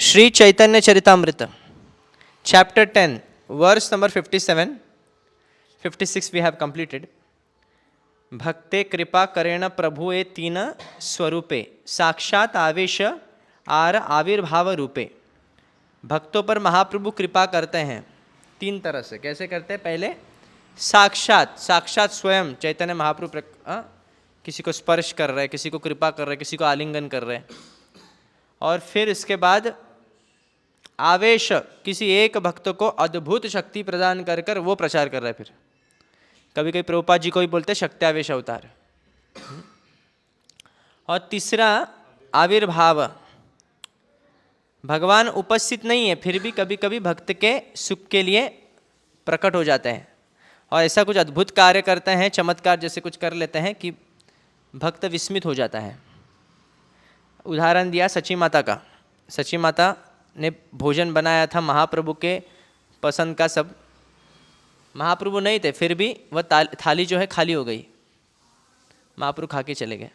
Shri Chaitanya Charitamrita, chapter 10, verse number 57, 56 we have completed. भक्ते कृपा करेण प्रभु ए तीन स्वरूपे साक्षात आवेश आर आविर्भाव रूपे। भक्तों पर महाप्रभु कृपा करते हैं तीन तरह से। कैसे करते हैं? पहले साक्षात स्वयं चैतन्य महाप्रभु किसी को स्पर्श कर रहे, किसी को कृपा कर रहे, किसी को आलिंगन कर रहे, और फिर इसके बाद आवेश किसी एक भक्त को अद्भुत शक्ति प्रदान कर कर वो प्रचार कर रहा है। फिर कभी कभी प्रभुपाद जी को भी बोलते हैं शक्ति आवेश अवतार। और तीसरा आविर्भाव, भगवान उपस्थित नहीं है फिर भी कभी कभी भक्त के सुख के लिए प्रकट हो जाते हैं और ऐसा कुछ अद्भुत कार्य करते हैं, चमत्कार जैसे कुछ कर लेते हैं कि भक्त विस्मित हो जाता है। उदाहरण दिया सची माता का। सची माता ने भोजन बनाया था महाप्रभु के पसंद का, सब महाप्रभु नहीं थे फिर भी वह थाली जो है खाली हो गई, महाप्रभु खा के चले गए।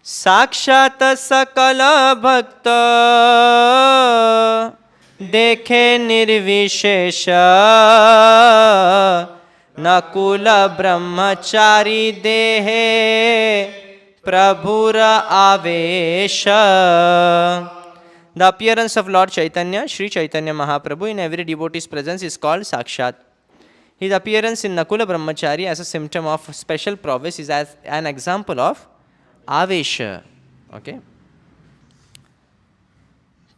साक्षात सकल भक्त देखे निर्विशेष, नकुल ब्रह्मचारी देहे प्रभुर आवेश। The appearance of Lord Chaitanya, Sri Chaitanya Mahaprabhu, in every devotee's presence is called Sakshat. His appearance in Nakula Brahmachari as a symptom of special prowess is as an example of Avesha. Okay.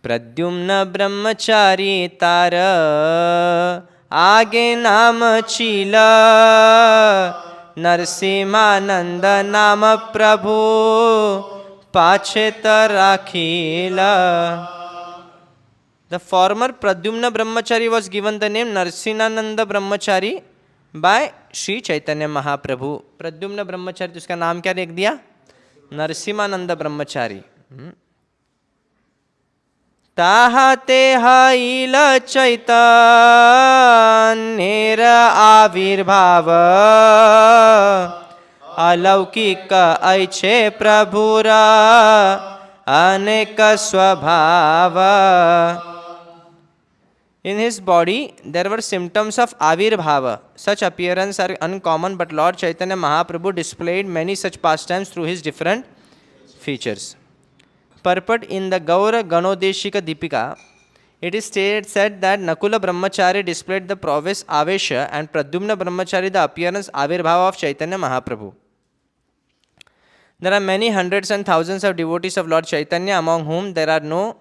Pradyumna Brahmachari Tara Aage Naam Chila Narsimananda Naam Prabhu Pacheta Rakhila. The former Pradyumna Brahmachari was given the name Narsinananda Brahmachari by Sri Chaitanya Mahaprabhu. Pradyumna Brahmachari, तो उसका नाम क्या लिख दिया? नरसिमानंद ब्रह्मचारी। ताहते हाइल चैतन्येर आविर्भाव, अलौकिक ऐछे प्रभुर अनेक स्वभाव। In his body there were symptoms of avirbhava. Such appearances are uncommon, but Lord Chaitanya Mahaprabhu displayed many such pastimes through his different features. Purport in the Gaura Ganodeshika Deepika, it is said that Nakula Brahmachari displayed the prowess Avesha and Pradyumna Brahmachari the appearance Avirbhava of Chaitanya Mahaprabhu. There are many hundreds and thousands of devotees of Lord Chaitanya among whom there are no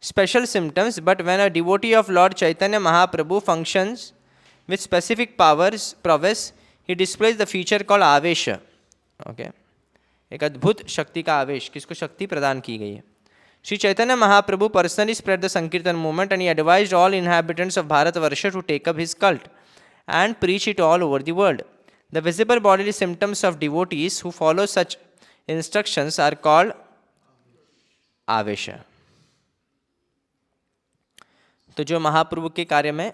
special symptoms, but when a devotee of Lord Chaitanya Mahaprabhu functions with specific prowess, he displays the feature called Avesha. Okay. एक अद्भुत शक्ति का आवेश, किसको शक्ति प्रदान की गई है। श्री चैतन्य महाप्रभु personally spread the Sankirtan movement and he advised all inhabitants of Bharatvarsha to take up his cult and preach it all over the world. The visible bodily symptoms of devotees who follow such instructions are called Avesha. तो जो महाप्रभु के कार्य में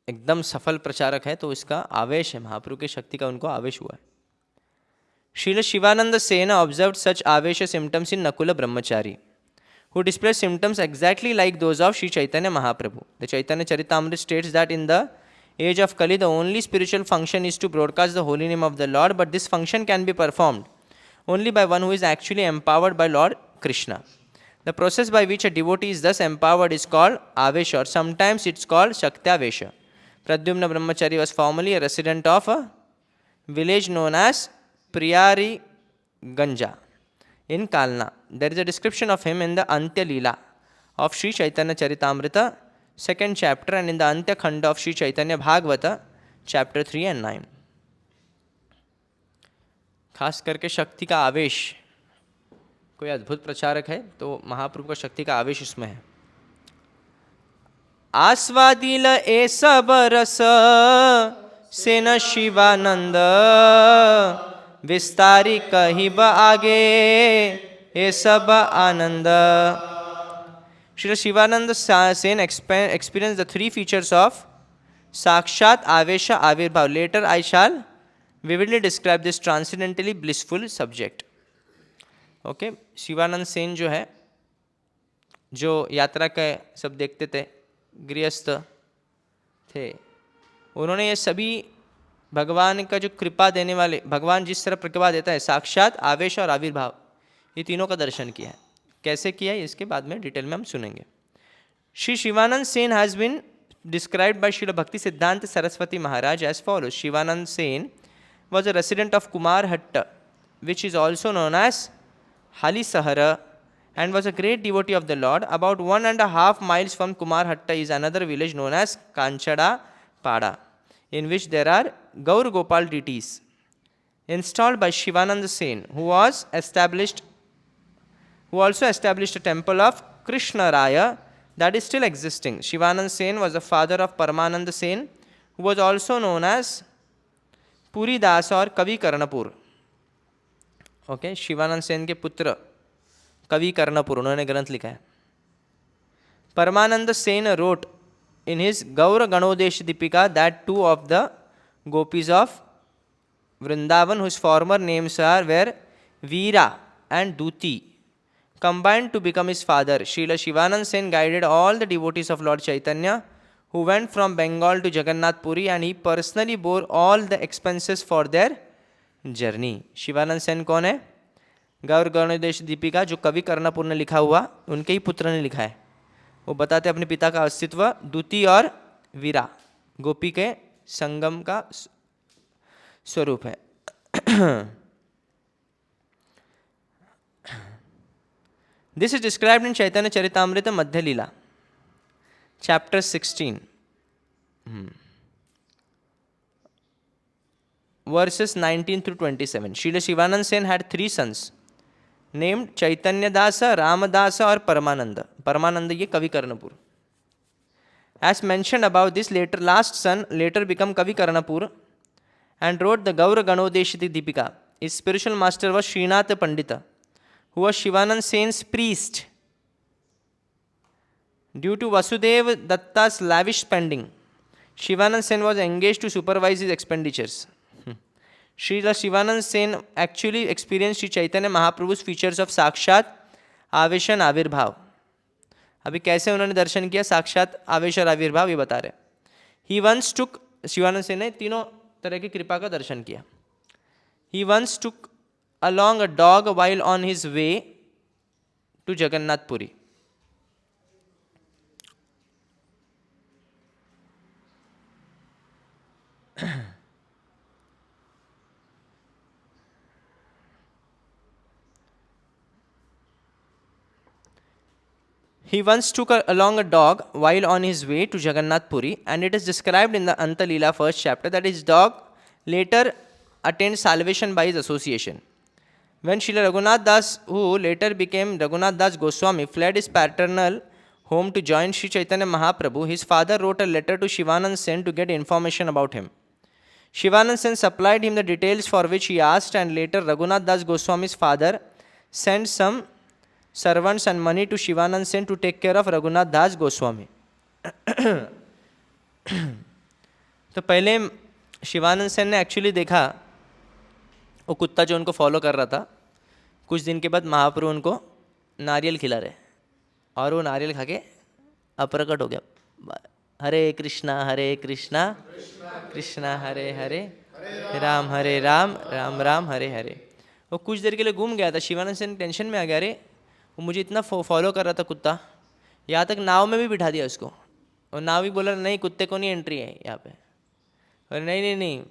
एकदम सफल प्रचारक है तो इसका आवेश है, महाप्रभु की शक्ति का उनको आवेश हुआ है। Srila Shivananda Sena observed such avesha symptoms in Nakula Brahmachari, who displayed symptoms exactly like those of Sri Chaitanya Mahaprabhu. The Chaitanya Charitamrita states that in the age of Kali, the only spiritual function is to broadcast the holy name of the Lord, but this function can be performed only by one who is actually empowered by Lord Krishna. The process by which a devotee is thus empowered is called Avesha, or sometimes it's called Shaktavesha. Pradyumna Brahmachari was formerly a resident of a village known as Priyari Ganja in Kalna. There is a description of him in the Antya Leela of Sri Chaitanya Charitamrita, 2nd chapter, and in the Antya Khanda of Sri Chaitanya Bhagavata, chapter 3 and 9. खास करके शक्ति का आवेश, कोई अद्भुत प्रचारक है तो महाप्रभु का शक्ति का आवेश इसमें है। आस्वादिल ए सब रस सेन शिवानंद, विस्तारी कहिब आगे ए सब आनंद। Srila Shivananda Sen experienced the three features of Sakshat Avesha Avirbhav. Later I shall vividly describe this transcendently blissful subject. Okay, Shivanand Sen जो है, जो यात्रा के सब देखते थे, गृहस्थ थे, उन्होंने ये सभी भगवान का जो कृपा देने वाले, भगवान जिस तरह कृपा देता है, साक्षात, आवेश और आविर्भाव, ये तीनों का दर्शन किया है। कैसे किया है इसके बाद में डिटेल में हम सुनेंगे। Shri Shivananda Sen has been described by Srila Bhakti Siddhanta Saraswati Maharaj as follows. Shivananda Sen was a resident of Kumarhatta, which is also known as Halisahara, and was a great devotee of the Lord. About 1.5 miles from Kumarhatta is another village known as Kanchada Pada, in which there are Gaur Gopal deities installed by Shivananda Sen, who also established a temple of Krishna Raya that is still existing. Shivananda Sen was the father of Paramananda Sen, who was also known as Puri Das और Kavi Karanpur. Okay, Shivanand Sen के पुत्र कवि कर्णपुर, उन्होंने ग्रंथ लिखा है। Paramananda Sen wrote in his Gaura Ganoddesha Dipika that two of the gopis of Vrindavan whose former names are were Vira and Duti combined to become his father. Srila Shivanand Sen guided all the devotees of Lord Chaitanya who went from Bengal to Jagannath Puri, and he personally bore all the expenses for their journey. Shivanand Sen कौन है? गौर गणोदेश दीपिका जो कवि कर्णपुर ने लिखा हुआ, उनके ही पुत्र ने लिखा है। वो बताते अपने पिता का अस्तित्व, दूती और वीरा, गोपी के संगम का स्वरूप है। This is described in Chaitanya Charitamrita Madhya Leela, chapter 16, verses 19 through 27. Srila Shivanand Sen had 3 sons named Chaitanya Dasa, Ramadasa और Paramananda. Paramananda ये कवि Karanpur. As mentioned above, this last son later became Kavi Karnapur and wrote the Gaura Ganodeshiti Deepika. His spiritual master was Srinath Pandita, who was Shivanand Sen's priest. Due to Vasudev Datta's lavish spending, Shivanand Sen was engaged to supervise his expenditures. Srila Shivanand Sen actually experienced Sri Chaitanya Mahaprabhu's features of Sakshat, Avesh and Avirbhav. अभी कैसे उन्होंने दर्शन किया साक्षात, आवेश और आविर्भाव, ये बता रहे। He once took, Shivanand Sen ने तीनों तरह की कृपा का दर्शन किया। He once took along a dog while on his way to Jagannath Puri. He once took along a dog while on his way to Jagannath Puri, and it is described in the Anta Leela first chapter that his dog later attained salvation by his association. When Srila Raghunath Das, who later became Raghunath Das Goswami, fled his paternal home to join Sri Chaitanya Mahaprabhu, his father wrote a letter to Shivanand Sen to get information about him. Shivanand Sen supplied him the details for which he asked, and later Raghunath Das Goswami's father sent some servants and money to Shivanand Sen to take care of Raghunath Das Goswami. तो पहले शिवानंद सेन ने actually देखा वो कुत्ता जो उनको follow कर रहा था, कुछ दिन के बाद महाप्रभु उनको नारियल खिला रहे, और वो नारियल खा के अप्रकट हो गया। हरे कृष्णा कृष्णा हरे हरे, राम हरे राम राम राम हरे हरे। वो कुछ देर के लिए घूम गया था। शिवानंद सेन टेंशन में आ गया, अरे वो मुझे इतना फॉलो कर रहा था कुत्ता, यहाँ तक नाव में भी बिठा दिया उसको। और नाव भी बोला नहीं, कुत्ते को नहीं एंट्री है यहाँ पे। और नहीं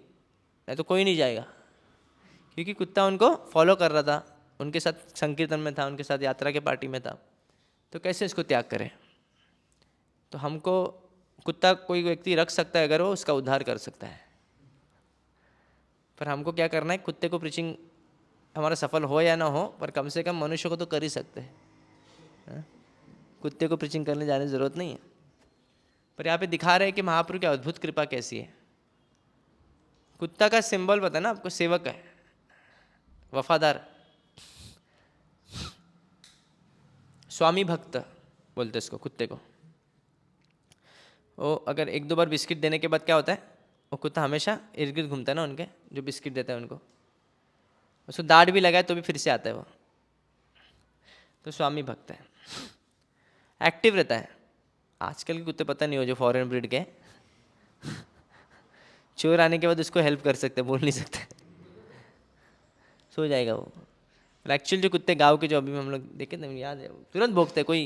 तो कोई नहीं जाएगा, क्योंकि कुत्ता उनको फॉलो कर रहा था, उनके साथ संकीर्तन में था, उनके साथ यात्रा के पार्टी में था। तो कैसे इसको त्याग करें? तो हमको कुत्ता कोई व्यक्ति रख सकता है अगर वो उसका उद्धार कर सकता है, पर हमको क्या करना है, कुत्ते को प्रीचिंग हमारा सफल हो या ना हो, पर कम से कम मनुष्य को तो कर ही सकते हैं। कुत्ते को प्रीचिंग करने जाने की ज़रूरत नहीं है। पर यहाँ पे दिखा रहे हैं कि महाप्रभु की अद्भुत कृपा कैसी है। कुत्ता का सिंबल पता है ना आपको, सेवक है, वफादार, स्वामी भक्त बोलते इसको, कुत्ते को। वो अगर 1-2 बार बिस्किट देने के बाद क्या होता है, वो कुत्ता हमेशा इर्द गिर्द घूमता है ना उनके, जो बिस्किट देता है उनको। उसको दाढ़ भी लगाए तो भी फिर से आता है वो। तो स्वामी भक्त है, एक्टिव रहता है। आजकल के कुत्ते पता नहीं हो जो फॉरेन ब्रीड के, चोर आने के बाद उसको हेल्प कर सकते, बोल नहीं सकते, सो जाएगा वो। एक्चुअल जो कुत्ते गांव के जो अभी हम लोग देखे थे, याद है, तुरंत भोंकते, कोई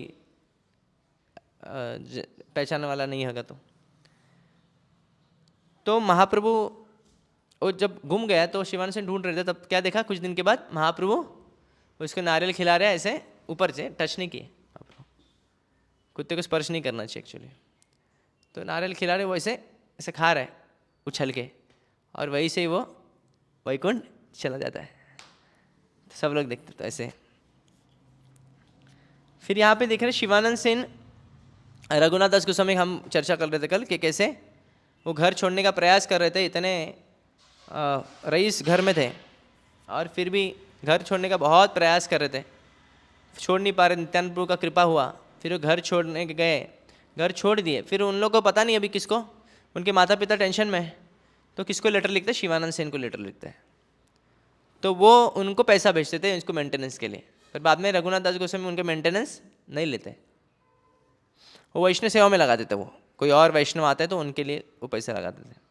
पहचानने वाला नहीं होगा तो महाप्रभु वो जब घूम गया तो शिवानंद सेन ढूंढ रहे थे, तब क्या देखा, कुछ दिन के बाद महाप्रभु उसको नारियल खिला रहे हैं, ऐसे ऊपर से टच नहीं किए, कुत्ते को स्पर्श नहीं करना चाहिए एक्चुअली, तो नारियल खिला रहे, वो ऐसे ऐसे खा रहे उछल के, और वहीं से ही वो वैकुंठ चला जाता है। तो सब लोग देखते तो ऐसे। फिर यहाँ पे देख रहे शिवानंद सेन, रघुनाथ दास गोस्वामी हम चर्चा कर रहे थे कल कि कैसे वो घर छोड़ने का प्रयास कर रहे थे, इतने रईस घर में थे और फिर भी घर छोड़ने का बहुत प्रयास कर रहे थे, छोड़ नहीं पा रहे। नित्यानंद प्रभु का कृपा हुआ, फिर वो घर छोड़ने के गए, घर छोड़ दिए। फिर उन लोगों को पता नहीं अभी किसको, उनके माता पिता टेंशन में है, तो किसको लेटर लिखते, शिवानंद सेन को लेटर लिखते हैं, तो वो उनको पैसा भेजते थे इसको मेंटेनेंस के लिए। फिर बाद में रघुनाथ दास गोस्वामी उनके मेंटेनेंस नहीं लेते, वो वैष्णव सेवा में लगा देते, वो कोई और वैष्णव आते हैं तो उनके लिए वो पैसा लगाते थे।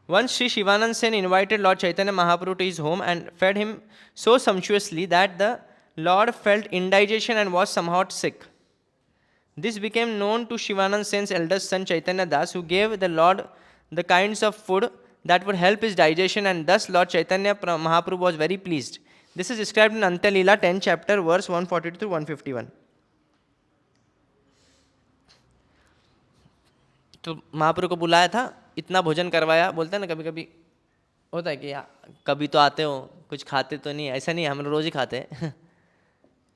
Once Sri Shivanand Sen invited Lord Chaitanya Mahaprabhu to his home and fed him so sumptuously that the Lord felt indigestion and was somewhat sick. This became known to Shivanand Sen's eldest son Chaitanya Das, who gave the Lord the kinds of food that would help his digestion, and thus Lord Chaitanya Mahaprabhu was very pleased. This is described in Antya Leela 10th chapter verse 142 to 151. तो महाप्रभु को बुलाया था, इतना भोजन करवाया। बोलते हैं ना कभी कभी होता है कि कभी तो आते हो, कुछ खाते तो नहीं, ऐसा नहीं, हम रोज़ ही खाते हैं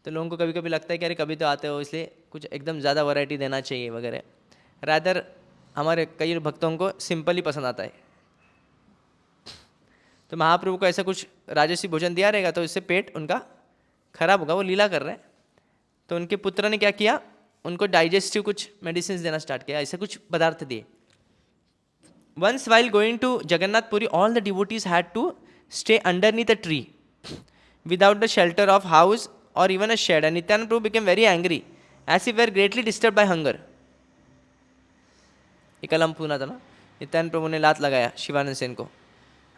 तो लोगों को कभी कभी लगता है कि अरे कभी तो आते हो इसलिए कुछ एकदम ज़्यादा वैरायटी देना चाहिए वगैरह। रादर हमारे कई भक्तों को सिंपल ही पसंद आता है। तो महाप्रभु को ऐसा कुछ राजसी भोजन दिया रहेगा तो इससे पेट उनका खराब होगा, वो लीला कर रहे हैं। तो उनके पुत्र ने क्या किया, उनको डाइजेस्टिव कुछ मेडिसिन देना स्टार्ट किया, ऐसे कुछ पदार्थ दिए। Once while going to Jagannath Puri, all the devotees had to stay underneath a tree without the shelter of house or even a shed, and Nityananda Prabhu became very angry as if were greatly disturbed by hunger. ये कल हम पूना था ना, नित्यानंद प्रभु ने लात लगाया शिवानंद सेन को,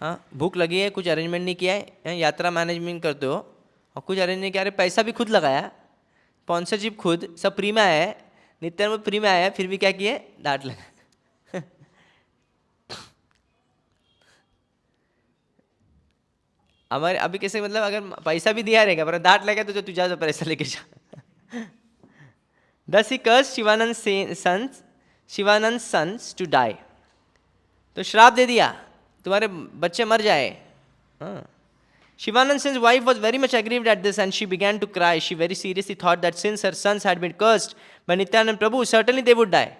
हाँ भूख लगी है, कुछ अरेंजमेंट नहीं किया है, यात्रा मैनेजमेंट करते हो और कुछ अरेंज नहीं किया, अरे पैसा भी खुद लगाया, स्पॉन्सरशिप खुद, सब फ्री में आया है, नित्यानंद फ्री में आया है, फिर भी क्या किए, डांट लगा। हमारे अभी कैसे, मतलब अगर पैसा भी दिया रहेगा पर डांट लगे तो जो तुझा जो पैसा लेके जा। Thus he cursed Shivanand's sons to die. तो श्राप दे दिया, तुम्हारे बच्चे मर जाए। Shivanand Sen's wife was very much aggrieved at this and she began to cry. She very seriously thought that since her sons had been cursed by Nityanand Prabhu, certainly they would die.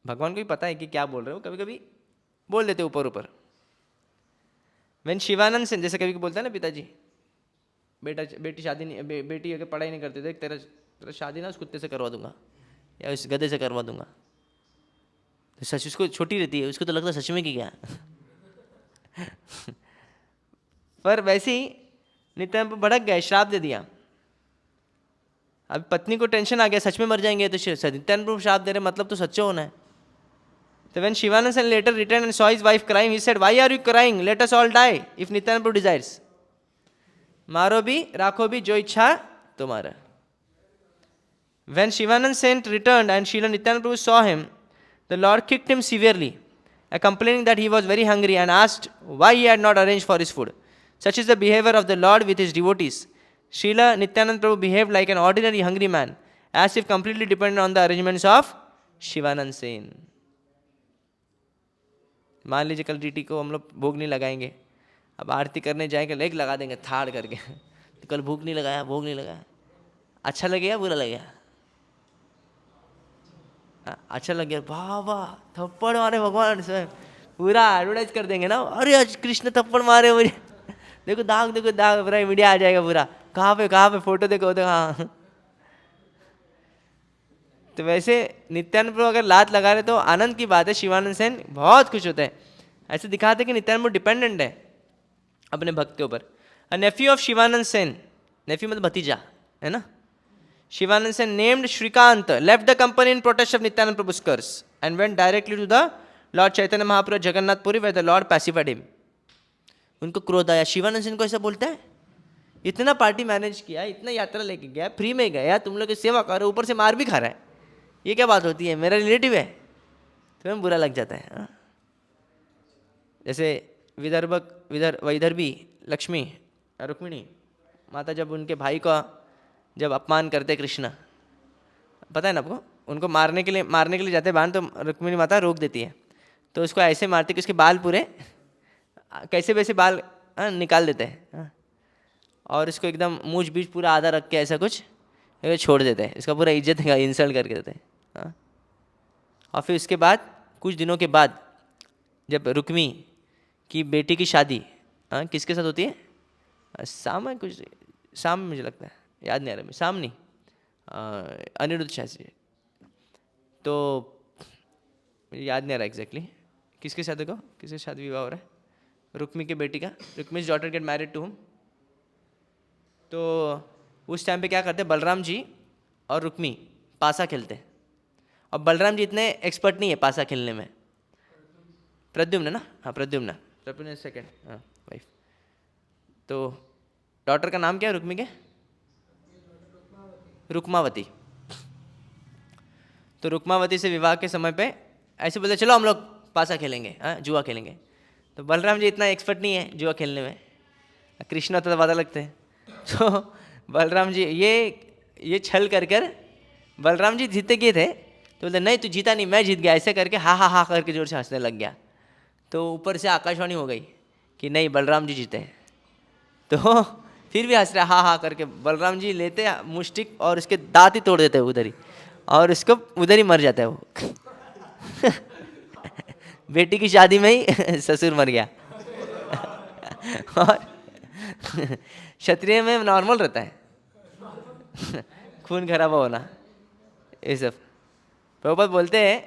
भगवान को भी पता है कि क्या बोल रहे हो, कभी कभी बोल देते ऊपर ऊपर। When Shivanand Sen, जैसे कभी बोलता है ना पिताजी, बेटी शादी नहीं, बेटी अगर पढ़ाई नहीं करती तो तेरा शादी ना उस कुत्ते से करवा दूंगा या उस गधे से करवा दूंगा। तो सच उसको छोटी रहती है, उसको तो लगता है सच में कि क्या पर वैसे ही नित्यानंद भड़क गए, श्राप दे दिया। अब पत्नी को टेंशन आ गया, सच में मर जाएंगे तो नित्यानंद प्रभु श्राप दे रहे, मतलब तो सच्चे होना है। So when Shivanand Sen later returned and saw his wife crying, he said, "Why are you crying? Let us all die if Nityanand Prabhu desires." मारो भी राखो भी जो इच्छा तुम्हारा। When Shivanand Sen returned and Srila Nityanand Prabhu saw him, the Lord kicked him severely, complaining that he was very hungry and asked why he had not arranged for his food. Such is the behavior of the Lord with his devotees. Srila Nityanand Prabhu behaved like an ordinary hungry man, as if completely dependent on the arrangements of Shivanand Sen. मान लीजिए कल DT को हम लोग भोग नहीं लगाएंगे, अब आरती करने जाएंगे लेग लगा देंगे थाड़ करके, तो कल भूख नहीं लगाया, भोग नहीं लगाया, अच्छा लगेगा बुरा लगेगा? अच्छा लग गया, वाह वाह थप्पड़ मारे भगवान से, पूरा एडवर्टाइज कर देंगे ना, अरे आज कृष्ण थप्पड़ मारे मुझे, देखो दाग पूरा मीडिया आ जाएगा पूरा, कहाँ पे फोटो देखो तो हाँ। तो वैसे नित्यानंद प्रभु अगर लात लगा रहे तो आनंद की बात है, शिवानंद सेन बहुत खुश होते हैं। ऐसे दिखाते कि नित्यानंद डिपेंडेंट है अपने भक्त के ऊपर। A nephew of Shivananda Sen, nephew मतलब भतीजा है ना, Shivananda Sen named Shrikanta left the company in protest of Nityananda Prabhu's curse and went directly to the Lord Chaitanya Mahaprabhu at Jagannath Puri where the Lord pacified him. उनको क्रोध आया, शिवानंद सेन को ऐसा बोलता है, इतना पार्टी मैनेज किया, इतना यात्रा लेके गया, फ्री में गया, तुम लोग की सेवा करो, ऊपर से मार भी खा रहा है, ये क्या बात होती है, मेरा रिलेटिव है, तुम्हें बुरा लग जाता है। हाँ? जैसे वैदर्भी लक्ष्मी रुक्मिणी माता जब उनके भाई का जब अपमान करते कृष्ण, पता है ना आपको, उनको मारने के लिए जाते बाण, तो रुक्मिणी माता रोक देती है, तो उसको ऐसे मारती कि उसके बाल पूरे कैसे वैसे बाल निकाल देते हैं, हाँ? और इसको एकदम मूछ बीच पूरा आधा रख के ऐसा कुछ छोड़ देते हैं, इसका पूरा इज्जत इंसल्ट करके देते हैं। हाँ? और फिर उसके बाद कुछ दिनों के बाद जब रुक्मी की बेटी की शादी किसके साथ होती है, शाम है कुछ, शाम में मुझे लगता है, याद नहीं आ रहा, शाम नहीं, अनिरुद्ध शास्त्री, तो मुझे याद नहीं आ रहा एग्जैक्टली किसके साथ को, किसके शादी विवाह हो रहा है, रुक्मी की बेटी का, Rukmi's daughter get married to him. तो उस टाइम पे क्या करते, बलराम जी और रुक्मी पासा खेलते हैं, और बलराम जी इतने एक्सपर्ट नहीं है पासा खेलने में, प्रद्युम्न ना, हाँ प्रद्युम्न सेकेंड, हाँ वाइफ। तो डॉटर का नाम क्या है रुक्मी के, रुक्मावती। तो रुक्मावती से विवाह के समय पे ऐसे बोलते चलो हम लोग पासा खेलेंगे, हाँ जुआ खेलेंगे। तो बलराम जी इतना एक्सपर्ट नहीं है जुआ खेलने में, कृष्ण तो ज़्यादा लगते हैं, तो बलराम जी ये छल कर बलराम जी जीते गए थे, तो बोलते नहीं तू जीता नहीं मैं जीत गया, ऐसे करके हा हा हा करके जोर से हंसने लग गया। तो ऊपर से आकाशवाणी हो गई कि नहीं बलराम जी जीते, तो फिर भी हंस रहा हा हा करके, बलराम जी लेते मुष्टिक और उसके दांत ही तोड़ देते हैं उधर ही, और उसको उधर ही मर जाता है वो बेटी की शादी में ही ससुर मर गया और क्षत्रिय में नॉर्मल रहता है खून खराबा होना, ये सब। प्रभुपाद बोलते हैं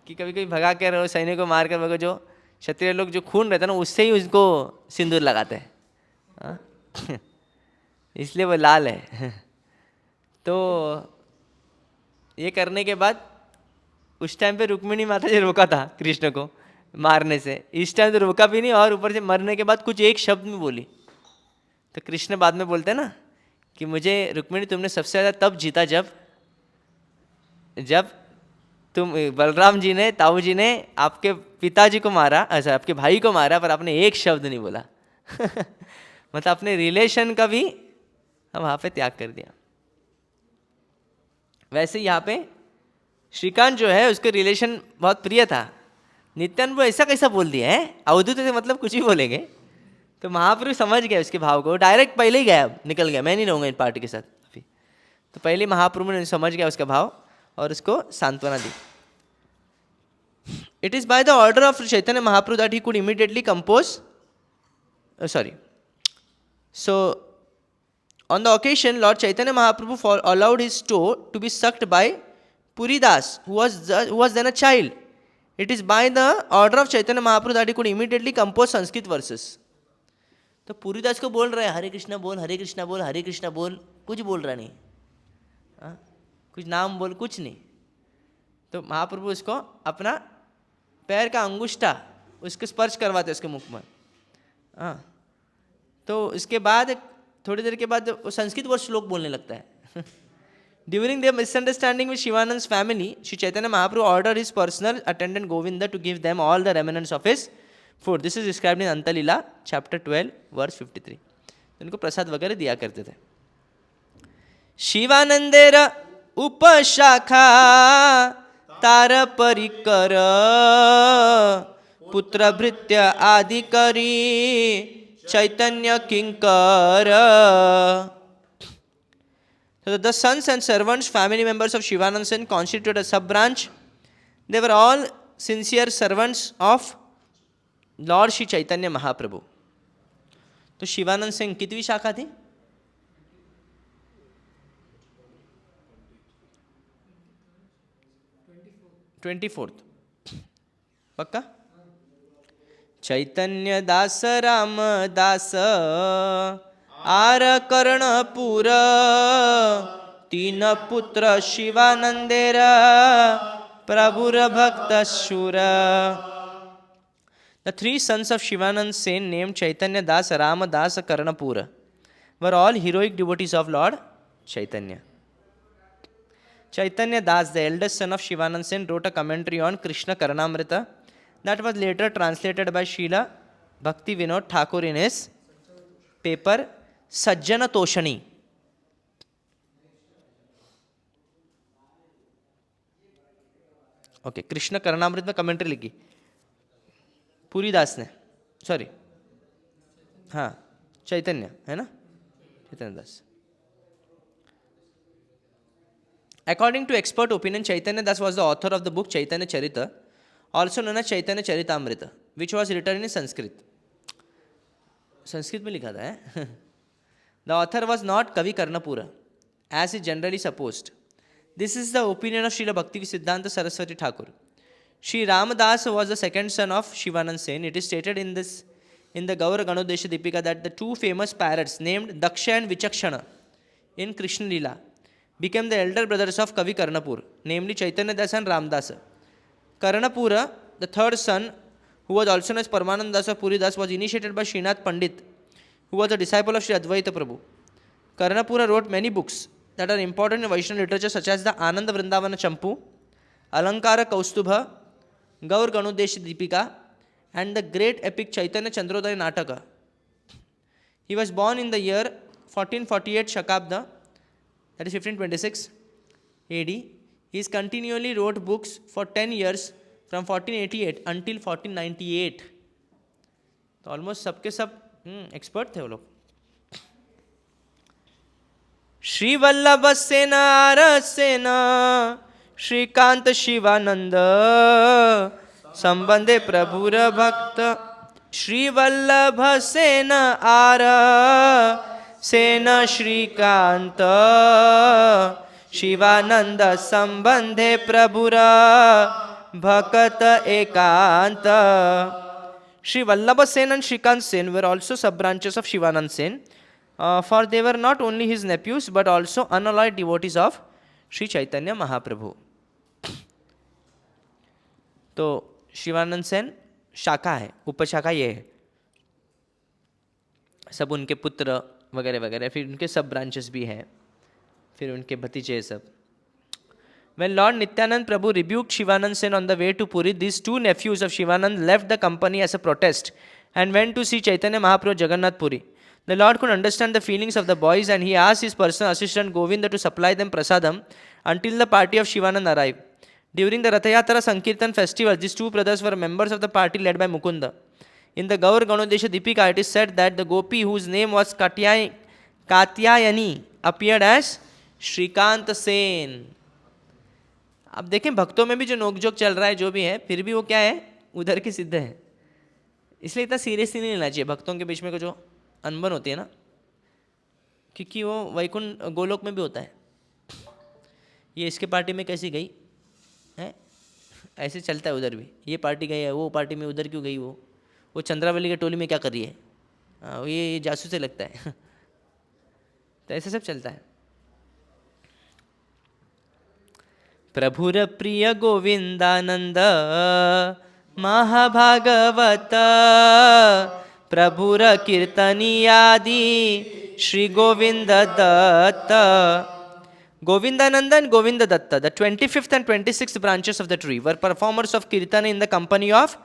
कि कभी कभी भगा कर सैनिक को मार कर भगो, जो क्षत्रिय लोग जो खून रहता है ना उससे ही उसको सिंदूर लगाते हैं, हाँ? इसलिए वो लाल है तो ये करने के बाद उस टाइम पे रुक्मिणी माता जी रोका था कृष्ण को मारने से, इस टाइम तो रोका भी नहीं, और ऊपर से मरने के बाद कुछ एक शब्द में बोली। तो कृष्ण बाद में बोलते हैं ना कि मुझे रुक्मिणी तुमने सबसे ज़्यादा तब जीता जब तुम बलराम जी ने ताऊ जी ने आपके पिताजी को मारा, अच्छा आपके भाई को मारा, पर आपने एक शब्द नहीं बोला मतलब अपने रिलेशन का भी हम वहाँ पे त्याग कर दिया। वैसे यहाँ पे श्रीकांत जो है उसके रिलेशन बहुत प्रिय था, नित्यानंद ऐसा कैसा बोल दिया है, अवधूत से मतलब कुछ भी बोलेंगे, तो महाप्रभु समझ गए उसके भाव को, डायरेक्ट पहले ही गया, निकल गया, मैं नहीं रहूँगा इन पार्टी के साथ अभी। तो पहले महाप्रभु ने समझ गया उसका भाव और उसको सांत्वना दी। It is by the order of Chaitanya Mahaprabhu that he could immediately compose so on the occasion Lord Chaitanya Mahaprabhu allowed his toe to be sucked by Puridas who was then a child. It is by the order of Chaitanya Mahaprabhu that he could immediately compose Sanskrit verses. तो पुरीदास को बोल रहे हैं हरे कृष्णा बोल हरे कृष्णा बोल हरे कृष्णा बोल, कुछ बोल रहा नहीं, कुछ नाम बोल कुछ नहीं। तो महाप्रभु उसको अपना पैर का अंगुष्ठा उसके स्पर्श करवाते उसके मुख में, हाँ। तो इसके बाद थोड़ी देर के बाद वो संस्कृत वर्ड श्लोक बोलने लगता है during the misunderstanding with Shivananda family Shri Chaitanya Mahaprabhu order his personal attendant Govinda to give them all the remnants of his food. This is described in Antalila chapter 12 verse 53। उनको प्रसाद वगैरह दिया करते थे। शिवानंदेर उपशाखा तार परिकर पुत्र भृत्य आदि करी Chaitanya Kinkar. So the sons and servants, family members of Shivanand Sen constituted a sub-branch. They were all sincere servants of Lord Shri Chaitanya Mahaprabhu. तो शिवानंद सिंह कितवी शाखा थी? 24th पक्का? चैतन्य दास राम दास आर कर्णपुर तीन पुत्र शिवानंदेर प्रभुर भक्त शूर. The three sons of Shivanand Sen named Chaitanya Das, Rama Das, Karnapura were all heroic devotees of Lord Chaitanya. Chaitanya Das, the eldest son of Shivanand Sen, wrote a commentary on Krishna Karnamrita that was later translated by Srila Bhakti Vinod Thakur in his paper Sajjana Toshani. Okay Krishna Karnamrita में commentary लिखी पूरी दास ने, sorry हाँ चैतन्य है ना, Chaitanya Das. According to expert opinion, Chaitanya Das was the author of the book Chaitanya Charita, also known as Chaitanya Charitamrita, which was written in Sanskrit. Sanskrit में लिखा था है. The author was not Kavi Karnapura, as is generally supposed. This is the opinion of Srila Bhakti Siddhanta Saraswati Thakur. Sri Ramadas was the second son of Shivanand Sen. It is stated in the Gaur Ganodesha Deepika that the two famous parrots named Daksha and Vichakshana in Krishna Lila became the elder brothers of Kavi Karnapur, namely Chaitanya Das and Ramdasa. Karnapura, the third son, who was also known as Paramananda Das or Puri Das, was initiated by Srinath Pandit, who was a disciple of Sri Advaita Prabhu. Karnapura wrote many books that are important in Vaishnava literature, such as the Ananda Vrindavana Champu, Alankara Kaustubha, Gaur Ganodesha Deepika, and the great epic Chaitanya Chandrodaya Nataka. He was born in the year 1448 Shakabda, that is 1526 AD. He continually wrote books for 10 years from 1488 until 1498. तो almost सबके सब expert थे वो लोग. Shri Vallabh Sen are Sen Shrikant Shivanand संबंधे प्रभुर भक्त. Shri Vallabh Sen are Sen Shrikant Shivanand संबंधे प्रभुर भक्त एकांत. Sri Vallabha Sen and Shrikant Sen were also sub-branches of Shivanand Sen, for they were not only his nephews but also unalloyed devotees of Sri Chaitanya Mahaprabhu. तो शिवानंद सेन शाखा है, उपशाखा ये है, सब उनके पुत्र वगैरह वगैरह, फिर उनके सब ब्रांचेस भी हैं, फिर उनके भतीजे सब. When Lord Nityanand Prabhu rebuked Shivanand Sen on the way to Puri, these two nephews of Shivanand left the company as a protest and went to see Chaitanya Mahaprabhu at Jagannath Puri. The Lord could understand the feelings of the boys and he asked his personal assistant Govinda to supply them prasadam until the party of Shivanand arrived. During the Rathayatra Sankirtan festival, these two brothers were members of the party led by Mukunda. In the Gaur Ganodesha Deepika, it is said that the gopi whose name was Katyayani appeared as Shrikant Sen. अब देखें भक्तों में भी जो नोकझोंक चल रहा है जो भी है, फिर भी वो क्या है, उधर के सिद्ध है. इसलिए इतना सीरियसली नहीं लेना चाहिए भक्तों के बीच में जो अनबन होती है ना, क्योंकि वो वैकुंठ गोलोक में भी होता है. ये इसके पार्टी में कैसी गई है, ऐसे चलता है उधर भी. ये पार्टी गई है, वो पार्टी में उधर क्यों गई, वो चंद्रावली के टोली में क्या कर रही है, ये जासूस से लगता है. तो ऐसे सब चलता है. प्रभुर प्रिय गोविंदानंद महाभागवत प्रभुर कीर्तनियादि Shri Govind Dutt. Govindananda and Govinda Datta, the 25th and 26th branches of the tree, were performers of Kirtana in the company of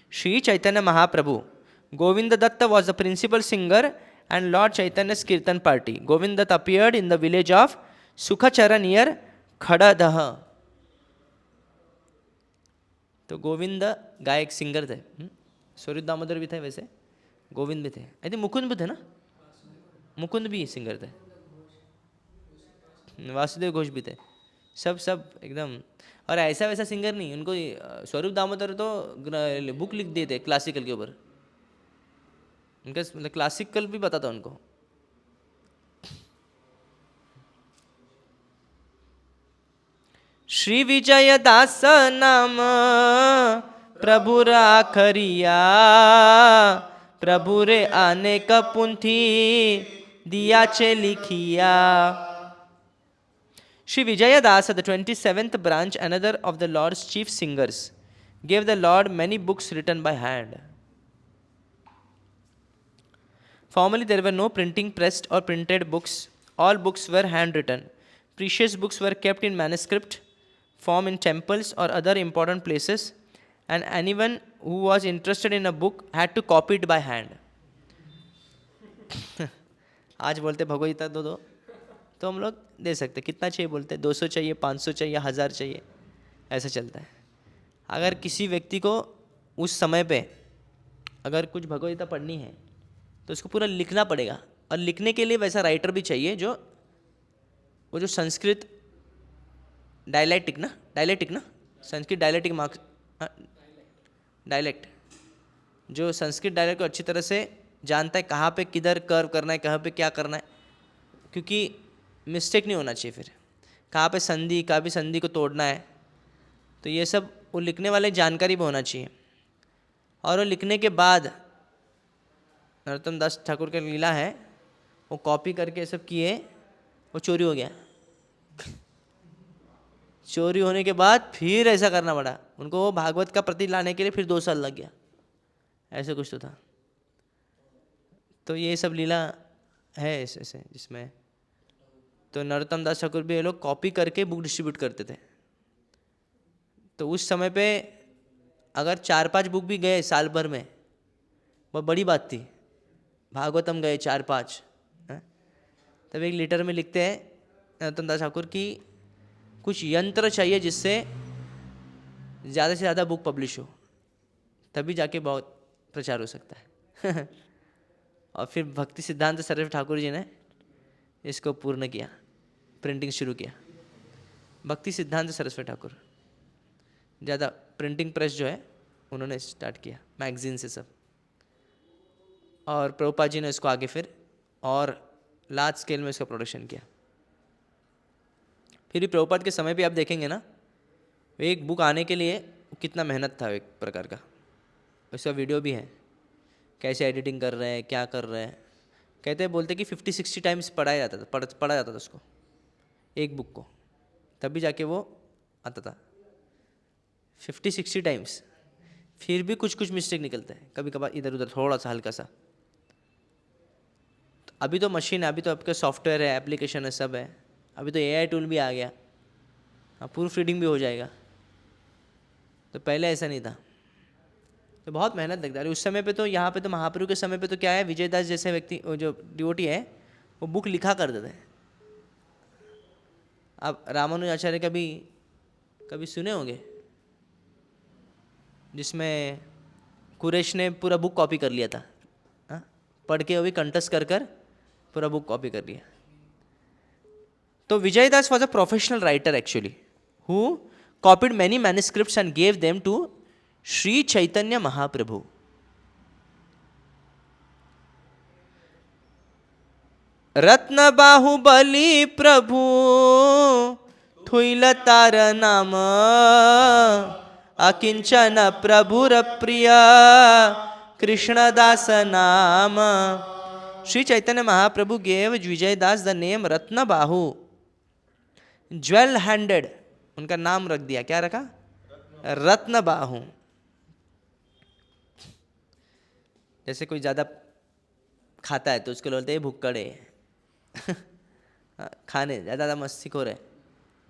Sri Chaitanya Mahaprabhu. Govinda Datta was the principal singer and Lord Chaitanya's Kirtan party. Govinda Datta appeared in the village of Sukhachara near Khadadah. तो गोविंद गायक singer थे. स्वरूप दामोदर भी थे, वैसे गोविंद भी थे, I think Mukund भी थे ना, मुकुंद भी सिंगर थे, वासुदेव घोष भी थे, सब एकदम. और ऐसा वैसा सिंगर नहीं, उनको स्वरूप दामोदर तो बुक लिख दिए थे क्लासिकल के ऊपर, उनका मतलब क्लासिकल भी पता था उनको. श्री विजय दास नाम प्रभु राखरिया, प्रभु रे आने का पुंथी दिया चे लिखिया. Sri Vijayadasa, the 27th branch, another of the Lord's chief singers, gave the Lord many books written by hand. Formerly there were no printing pressed or printed books. All books were handwritten. Precious books were kept in manuscript form in temples or other important places, and anyone who was interested in a book had to copy it by hand. आज बोलते भगवद गीता दो तो हम लोग दे सकते, कितना चाहिए बोलते, 200 चाहिए, 500 चाहिए, 1000 चाहिए, ऐसा चलता है. अगर किसी व्यक्ति को उस समय पे अगर कुछ भगवद गीता पढ़नी है तो उसको पूरा लिखना पड़ेगा, और लिखने के लिए वैसा राइटर भी चाहिए जो वो जो संस्कृत डायलैक्टिक ना संस्कृत डायलैक्टिक मार्क्स डायलैक्ट जो संस्कृत डायलैक्ट को अच्छी तरह से जानता है, कहाँ पे किधर कर्व करना है, कहाँ पे क्या करना है, क्योंकि मिस्टेक नहीं होना चाहिए. फिर कहाँ पे संधि, कहाँ भी संधि को तोड़ना है, तो ये सब वो लिखने वाले जानकारी भी होना चाहिए. और वो लिखने के बाद नरोत्तम दास ठाकुर का लीला है, वो कॉपी करके सब किए, वो चोरी हो गया. चोरी होने के बाद फिर ऐसा करना पड़ा उनको, वो भागवत का प्रति लाने के लिए फिर 2 साल लग गया, ऐसे कुछ तो था. तो ये सब लीला है ऐसे जिसमें तो नरोत्तम दास ठाकुर भी ये लोग कॉपी करके बुक डिस्ट्रीब्यूट करते थे. तो उस समय पे अगर 4-5 बुक भी गए साल भर में, वह बड़ी बात थी. भागवतम गए 4-5, तब एक लेटर में लिखते हैं नरोत्तम दास ठाकुर की कुछ यंत्र चाहिए जिससे ज़्यादा से ज़्यादा बुक पब्लिश हो, तभी जाके बहुत प्रचार हो सकता है. और फिर भक्ति सिद्धांत सरस्वती ठाकुर जी ने इसको पूर्ण किया, प्रिंटिंग शुरू किया. भक्ति सिद्धांत सरस्वती ठाकुर ज़्यादा प्रिंटिंग प्रेस जो है उन्होंने स्टार्ट किया, मैगजीन से सब. और प्रभुपाद जी ने इसको आगे फिर और लार्ज स्केल में इसका प्रोडक्शन किया. फिर भी प्रभुपाद के समय भी आप देखेंगे ना, एक बुक आने के लिए कितना मेहनत था एक प्रकार का. उसका वीडियो भी है, कैसे एडिटिंग कर रहे हैं, क्या कर रहे हैं. कहते हैं बोलते कि 50-60 टाइम्स पढ़ा जाता था उसको, एक बुक को, तभी जाके वो आता था. 50-60 टाइम्स, फिर भी कुछ मिस्टेक निकलता है, कभी कभार इधर उधर थोड़ा सा हल्का सा. तो अभी तो मशीन है, अभी तो आपका सॉफ्टवेयर है, एप्लीकेशन है, सब है. अभी तो AI टूल भी आ गया, हाँ, प्रूफ रीडिंग भी हो जाएगा. तो पहले ऐसा नहीं था, तो बहुत मेहनत लगता है. उस समय पे तो यहाँ पे तो महाप्रभु के समय पे तो क्या है, विजयदास जैसे व्यक्ति जो डिवोटी है वो बुक लिखा करते थे. अब रामानुजाचार्य कभी सुने होंगे, जिसमें कुरेश ने पूरा बुक कॉपी कर लिया था, हाँ, पढ़ के अभी कंठस्थ कर पूरा बुक कॉपी कर लिया. तो Vijaydas was a professional writer actually, who copied many manuscripts and gave them to Sri Chaitanya Mahaprabhu. रत्न बाहुबली प्रभु थुइल तार नाम, अकिंचन प्रभुर प्रिय कृष्णदास नाम. Sri Chaitanya Mahaprabhu gave Vijaydas the name Ratna Bahu, jewel handed. उनका नाम रख दिया, क्या रखा, रत्न बाहु. जैसे कोई ज़्यादा खाता है तो उसको बोलते हैं भुक्कड़े, खाने ज़्यादा मस्तीखोर है,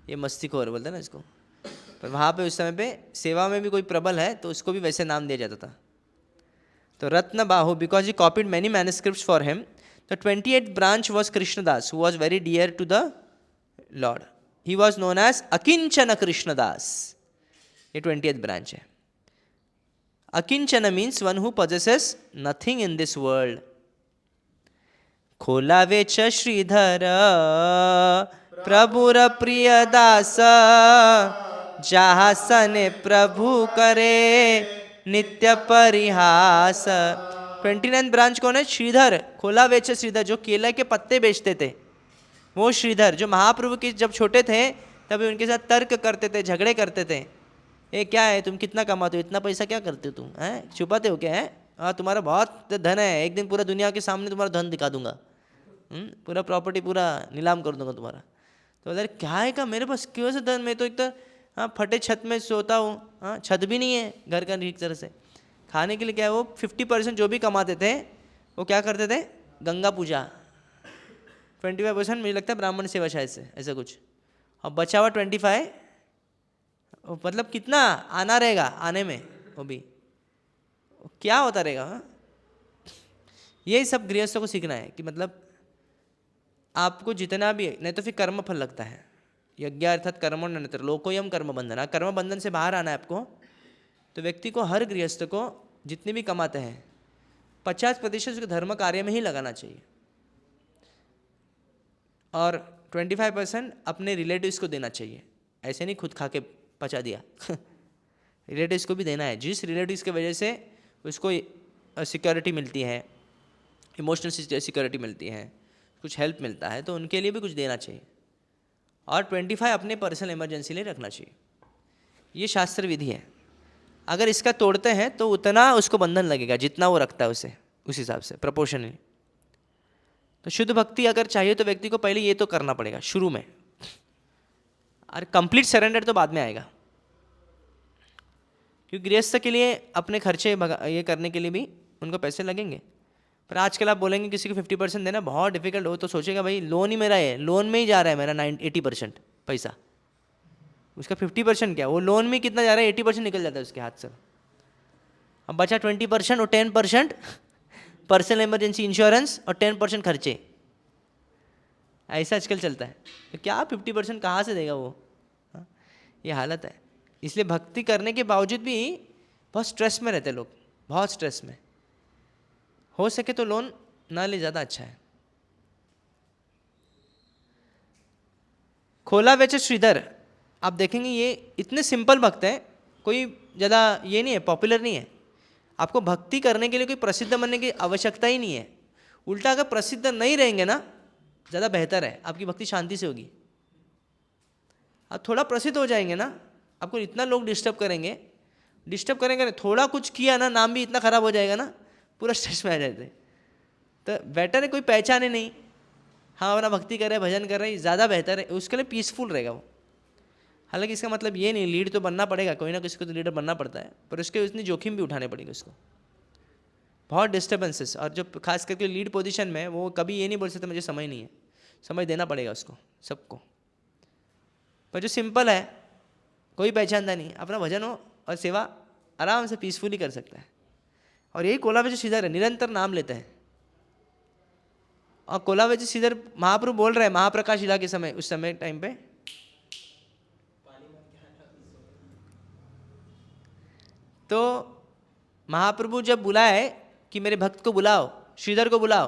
ये मस्तीखोर बोलते हैं ना इसको. पर वहाँ पे उस समय पे सेवा में भी कोई प्रबल है तो उसको भी वैसे नाम दिया जाता था. तो रत्न बाहु, because he copied many manuscripts for him. The 28th branch was Krishnadas, who was very dear to the Lord. He was known as Akinchana Krishnadas. ये 20th branch है. Akinchana means one who possesses nothing in this world. खोलावे च श्रीधर प्रभुर प्रिय दास, जहाँ सने प्रभु करे नित्य परिहास. 29th branch कौन है, श्रीधर. खोला वेच श्रीधर, जो केला के पत्ते बेचते थे, वो श्रीधर, जो महाप्रभु के जब छोटे थे तभी उनके साथ तर्क करते थे, झगड़े करते थे, ए क्या है, तुम कितना कमाते हो, इतना पैसा क्या करते हो तुम, हैं छुपाते हो क्या है, हाँ तुम्हारा बहुत धन है, एक दिन पूरा दुनिया के सामने तुम्हारा धन दिखा दूंगा, पूरा प्रॉपर्टी पूरा नीलाम कर दूंगा तुम्हारा। तो अरे क्या है का, मेरे पास क्यों से धन, मैं तो एक तो हाँ फटे छत में सोता हूँ, हाँ छत भी नहीं है घर का ठीक तरह से, खाने के लिए क्या है, वो 50% जो भी कमाते थे वो क्या करते थे, गंगा पूजा, 25% मुझे लगता है ब्राह्मण सेवा शायद से ऐसा कुछ, और बचा हुआ 25 मतलब कितना आना रहेगा, आने में वो भी क्या होता रहेगा। हाँ? यही सब गृहस्थों को सीखना है कि मतलब आपको जितना भी, नहीं तो फिर कर्म फल लगता है, यज्ञ अर्थात कर्म नत्र लोकोयम कर्म बंधन, कर्म बंधन से बाहर आना है आपको। तो व्यक्ति को, हर गृहस्थ को जितने भी कमाते हैं 50% उसके धर्म कार्य में ही लगाना चाहिए, और 25% अपने रिलेटिव्स को देना चाहिए, ऐसे नहीं खुद खा के पचा दिया रिलेटिव्स को भी देना है, जिस रिलेटिव्स की वजह से उसको सिक्योरिटी मिलती है, इमोशनल सिक्योरिटी मिलती है, कुछ हेल्प मिलता है, तो उनके लिए भी कुछ देना चाहिए, और 25 अपने पर्सनल इमरजेंसी लिए रखना चाहिए। ये शास्त्र विधि है। अगर इसका तोड़ते हैं तो उतना उसको बंधन लगेगा जितना वो रखता है उसे, उस हिसाब से प्रोपोर्शनली। तो शुद्ध भक्ति अगर चाहिए तो व्यक्ति को पहले ये तो करना पड़ेगा शुरू में, और कंप्लीट सरेंडर तो बाद में आएगा, क्योंकि गृहस्थ के लिए अपने खर्चे ये करने के लिए भी उनको पैसे लगेंगे। पर आजकल आप बोलेंगे किसी को 50% देना बहुत डिफिकल्ट हो, तो सोचेगा भाई लोन ही मेरा है, लोन में ही जा रहा है मेरा 80% पैसा, उसका 50% क्या, वो लोन में कितना जा रहा है, 80% निकल जाता है उसके हाथ से। अब बचा 20% और 10% पर्सनल इमरजेंसी इंश्योरेंस और 10% खर्चे, ऐसा आजकल चलता है। तो क्या 50% कहाँ से देगा वो, हाँ? ये हालत है। इसलिए भक्ति करने के बावजूद भी बहुत स्ट्रेस में रहते लोग, बहुत स्ट्रेस में। हो सके तो लोन ना ले, ज़्यादा अच्छा है। खोला वेच श्रीधर, आप देखेंगे ये इतने सिंपल भक्त हैं, कोई ज़्यादा ये नहीं है, पॉपुलर नहीं है। आपको भक्ति करने के लिए कोई प्रसिद्ध बनने की आवश्यकता ही नहीं है। उल्टा अगर प्रसिद्ध नहीं रहेंगे ना, ज़्यादा बेहतर है, आपकी भक्ति शांति से होगी। आप थोड़ा प्रसिद्ध हो जाएंगे ना, आपको इतना लोग डिस्टर्ब करेंगे ना, थोड़ा कुछ किया ना, नाम भी इतना खराब हो जाएगा ना, पूरा स्ट्रेस में आ जाते। तो बेटर है कोई पहचाने नहीं, हाँ अपना भक्ति कर रहे हैं, भजन कर रहे हैं, ज़्यादा बेहतर है, उसके लिए पीसफुल रहेगा वो। हालांकि इसका मतलब ये नहीं, लीड तो बनना पड़ेगा, कोई ना किसी को तो लीडर बनना पड़ता है, पर उसके उतनी जोखिम भी उठाने पड़ेगी उसको, बहुत डिस्टर्बेंसेस। और जो खास करके लीड पोजीशन में, वो कभी ये नहीं बोल सकते मुझे समय नहीं है, समय देना पड़ेगा उसको, सबको। पर जो सिंपल है, कोई पहचानता नहीं, अपना भजन हो और सेवा आराम से पीसफुली कर सकता है। और यही कोलावेच श्रीधर है, निरंतर नाम लेते हैं। और कोलावेच श्रीधर महाप्रभु बोल रहे हैं महाप्रकाश लीला के समय, उस समय टाइम पे तो महाप्रभु जब बुलाए कि मेरे भक्त को बुलाओ, श्रीधर को बुलाओ,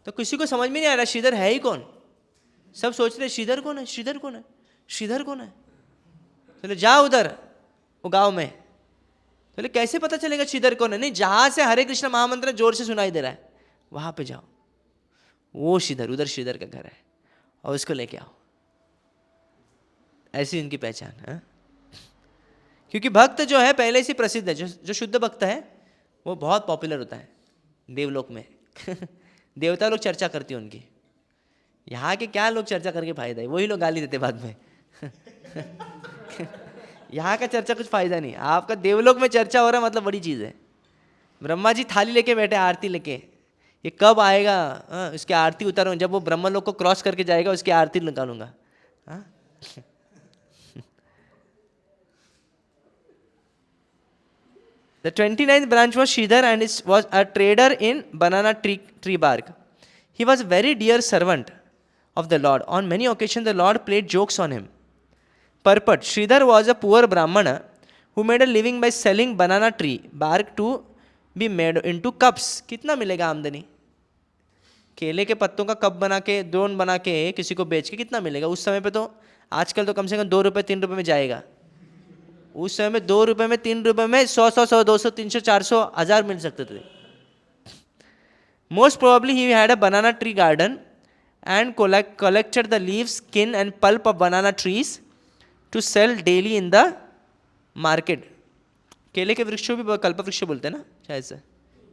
तो किसी को समझ में नहीं आ रहा श्रीधर है ही कौन। सब सोच रहे श्रीधर कौन है, श्रीधर कौन है, श्रीधर कौन है। चलो जाओ उधर वो गांव में, चलो कैसे पता चलेगा श्रीधर कौन है, नहीं जहाँ से हरे कृष्ण महामंत्र जोर से सुनाई दे रहा है वहाँ पे जाओ, वो श्रीधर, उधर श्रीधर का घर है, और उसको लेके आओ। ऐसी उनकी पहचान है। क्योंकि भक्त जो है पहले से प्रसिद्ध है, जो शुद्ध भक्त है वो बहुत पॉपुलर होता है देवलोक में देवता लोग चर्चा करती है उनकी। यहाँ के क्या लोग चर्चा करके फायदा है, वही लोग गाली देते बाद में यहाँ का चर्चा कुछ फायदा नहीं, आपका देवलोक में चर्चा हो रहा है मतलब बड़ी चीज़ है। ब्रह्मा जी थाली लेके बैठे, आरती लेके, ये कब आएगा, उसकी आरती उतारूँ, जब वो ब्रह्मलोक को क्रॉस करके जाएगा उसकी आरती निकालूंगा। The 29th branch was Sridhar and was a trader in banana tree bark. He was a very dear servant of the Lord. On many occasions the Lord played jokes on him. Purport: Sridhar was a poor Brahmana who made a living by selling banana tree bark to be made into cups. कितना मिलेगा आमदनी? केले के पत्तों का cup बना के, drone बना के किसी को बेच के कितना मिलेगा? उस समय पे तो, आजकल तो कम से कम 2 रुपये 3 रुपये में जाएगा। उस समय में 2 रुपये में 3 रुपये में 100 200 300 400 1000 मिल सकते थे। Most probably he had a banana tree garden and collected the leaves, skin and pulp of banana trees to sell daily in the market. केले के वृक्ष को भी कल्प वृक्ष बोलते हैं ना शायद से,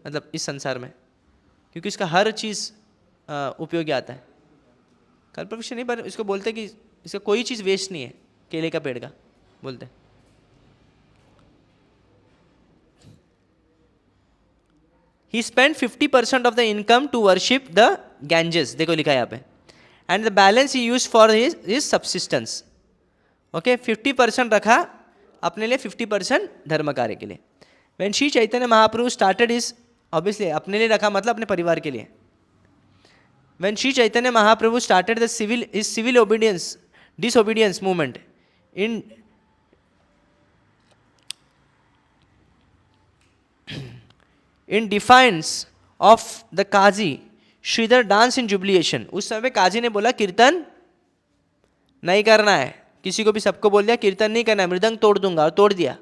मतलब इस संसार में, क्योंकि इसका हर चीज़ उपयोगी आता है। कल्प वृक्ष नहीं, पर इसको बोलते कि इसका कोई चीज़ वेस्ट नहीं है, केले का पेड़ का बोलते हैं। He spent 50% of the income to worship the Ganges, देखो लिखा है यहाँ पे, and the balance he used for his subsistence. Okay, 50% रखा अपने लिए, 50% धर्म कार्य के लिए. When Sri Chaitanya Mahaprabhu started his, obviously अपने लिए रखा मतलब अपने परिवार के लिए. When Sri Chaitanya Mahaprabhu started his civil disobedience movement in defiance of the Kazi, Sridhar danced in jubilation. उस समय काजी ने बोला कीर्तन नहीं करना है, किसी को भी सबको बोल दिया कीर्तन नहीं करना है, मृदंग तोड़ दूंगा, और तोड़ दिया।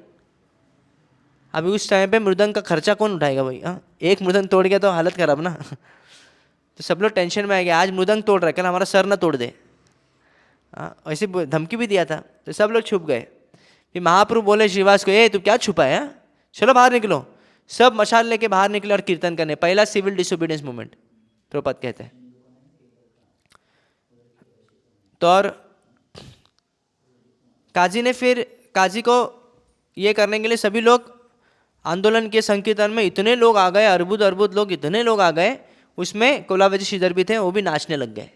अभी उस टाइम पे मृदंग का खर्चा कौन उठाएगा भाई? हाँ, एक मृदंग तोड़ गया तो हालत खराब ना। तो सब लोग टेंशन में आ गया, आज मृदंग तोड़ रहा है, कल हमारा सर ना तोड़ दे। हाँ, ऐसे धमकी भी दिया था, तो सब लोग छुप गए। फिर महाप्रभु बोले श्रीवास को, ए तू क्या छुपा है, चलो बाहर निकलो। सब मशाल लेके बाहर निकले और कीर्तन करने, पहला सिविल डिसोबीडियंस मूवमेंट प्रभुपाद कहते हैं। तो और काजी को ये करने के लिए सभी लोग आंदोलन के संकीर्तन में इतने लोग आ गए, अर्बुद लोग, इतने लोग आ गए, उसमें कोलावेजी श्रीधर भी थे, वो भी नाचने लग गए।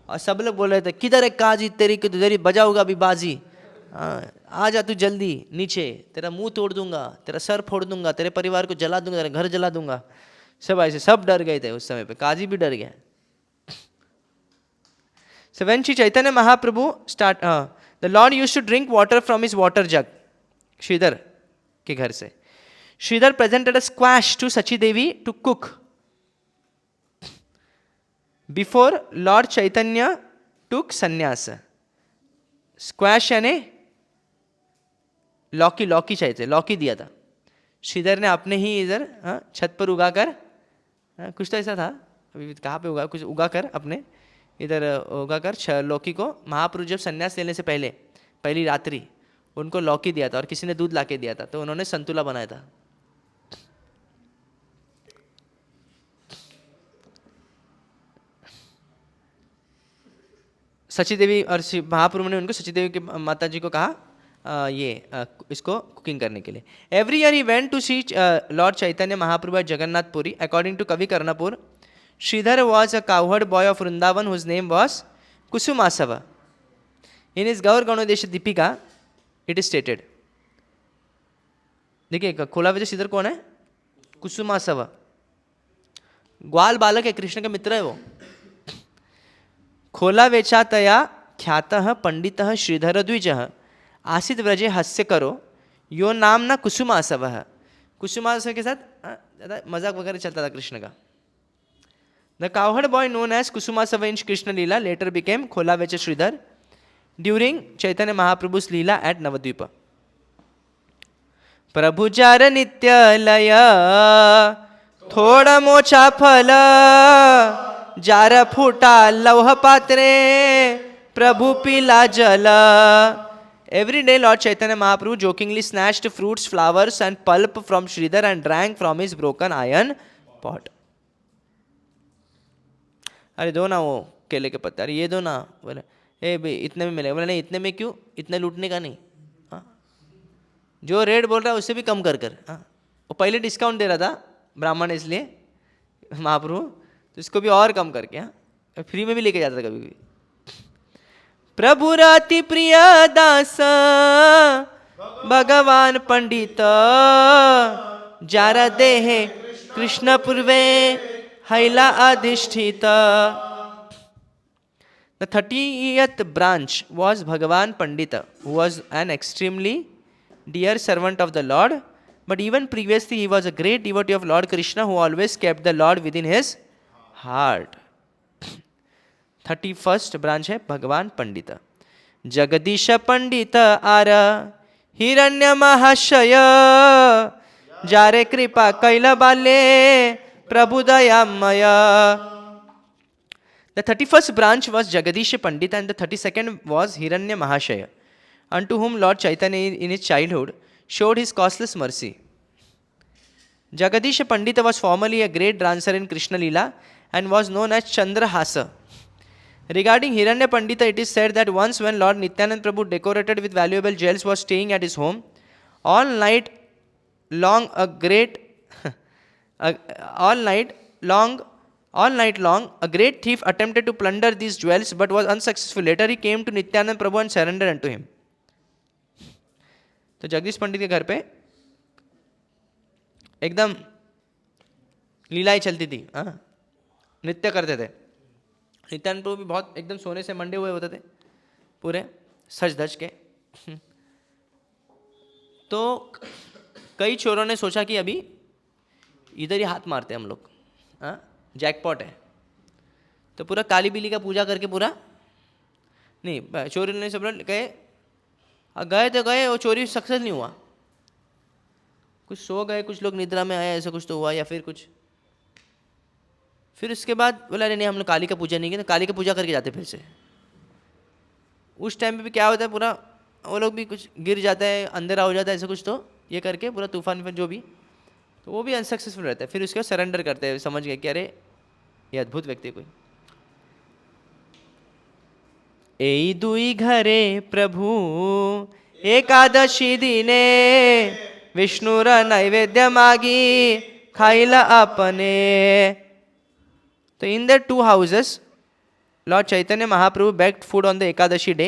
और सब लोग बोल रहे थे किधर है काजी, तेरी बजाऊंगा अभी बाजी, आ जा तू जल्दी नीचे, तेरा मुंह तोड़ दूंगा, तेरा सर फोड़ दूंगा, तेरे परिवार को जला दूंगा, तेरा घर जला दूंगा। सब ऐसे सब डर गए थे उस समय पे, काजी भी डर गया। So when Sri Chaitanya Mahaprabhu the Lord used to drink water from his water jug, Sridhar के घर से. Sridhar presented a squash to Sachi Devi to cook. Before Lord Chaitanya took sannyas. Squash यानी लौकी चाहिए, लौकी दिया था श्रीधर ने अपने ही इधर छत पर उगाकर, कुछ तो ऐसा था, अभी कहाँ पे उगा, कुछ उगाकर अपने इधर उगाकर लौकी को महाप्रभु जब संन्यास लेने से पहली रात्रि उनको लौकी दिया था, और किसी ने दूध लाके दिया था, तो उन्होंने संतुला बनाया था। सची देवी और महाप्रभु ने उनको सची देवी की माता जी को कहा इसको कुकिंग करने के लिए। Every year he went to see lord Chaitanya Mahaprabhu at Jagannathpuri. According to Kavi Karnapur, Sridhar was a cowherd boy of Vrindavan whose name was Kusumasava. In his Gaur Ganodesha Deepika, it is stated. देखिए खोलावेजी श्रीधर कौन है? कुसुमासवा, ग्वाल बालक है, कृष्ण का मित्र है वो। खोलावेचातया ख्यातः पंडितः श्रीधर द्विजः आसित व्रजे हास्य करो यो नाम ना कुसुमासवः। कुसुमासव के साथ ज़्यादा मजाक वगैरह चलता था कृष्ण का। The cowherd boy known as Kusumasava in Krishna Leela later became Kholavecha Sridhar during Chaitanya Mahaprabhu's Leela at Navadvipa. Prabhu jar nitya laya thoda mocha phala jara phuta lauha patre Prabhu pila jala. Every day Lord Chaitanya Mahaprabhu jokingly snatched fruits, flowers and pulp from Sridhar and drank from his broken iron pot. अरे दो ना वो केले के पत्ते, अरे ये दो ना, बोले ए भाई इतने में मिलेगा, बोले नहीं इतने में क्यों, इतने लूटने का नहीं। हाँ, जो रेट बोल रहा है उससे भी कम कर। हाँ, वो पहले डिस्काउंट दे रहा था ब्राह्मण इसलिए महाप्रभु, तो इसको भी और कम करके फ्री में भी लेके जाता था कभी कभी। प्रभु राति प्रिय दास भगवान पंडित जारा देहे कृष्ण पूर्वे Haila Adhisthita. The 30th branch was Bhagavan Pandita, who was an extremely dear servant of the Lord, but even previously he was a great devotee of Lord Krishna who always kept the Lord within his heart. 31st branch है भगवान पंडिता. जगदीश पंडिता आरा हिरण्य महाशय जारे कृपा कैला बाले Prabhudayamaya. The 31st branch was Jagadish Pandita and the 32nd was Hiranya Mahashaya. unto whom Lord Chaitanya in his childhood showed his causeless mercy. Jagadish Pandita was formerly a great dancer in Krishna Leela and was known as Chandrahasa. Regarding Hiranya Pandita, it is said that once when Lord Nityanand Prabhu, decorated with valuable jewels, was staying at his home, all night long a great thief attempted to plunder these jewels but was unsuccessful. Later he came to Nityanand Prabhu and surrendered unto him. तो जगदीश पंडित के घर पे एकदम लीलाएं चलती थी, हाँ, नृत्य करते थे. नित्यानंद प्रभु भी बहुत एकदम सोने से मंडे हुए होते थे, पूरे सज धज के. तो कई चोरों ने सोचा कि अभी इधर ही हाथ मारते हम लोग, हाँ, जैकपॉट है. तो पूरा काली बिल्ली का पूजा करके पूरा नहीं, चोरी ने सब गए तो गए, वो चोरी सक्सेस नहीं हुआ. कुछ सो गए, कुछ लोग निद्रा में आए, ऐसा कुछ तो हुआ, या फिर कुछ. फिर उसके बाद बोला नहीं, हम लोग काली का पूजा नहीं किया, तो काली का पूजा करके जाते फिर से. उस टाइम पे भी क्या होता है, पूरा वो लोग भी कुछ गिर जाता है, अंधेरा हो जाता है, ऐसा कुछ. तो ये करके पूरा तूफान फिर जो भी, तो वो भी अनसक्सेसफुल रहता है. फिर उसके बाद सरेंडर करते हैं, समझ गए कि अरे ये अद्भुत व्यक्ति कोई. एई दुई घरे प्रभु एकादशी दिने विष्णुर नैवेद्य मागी खाइला अपने. तो in the two houses lord Chaitanya Mahaprabhu begged food on the Ekadashi day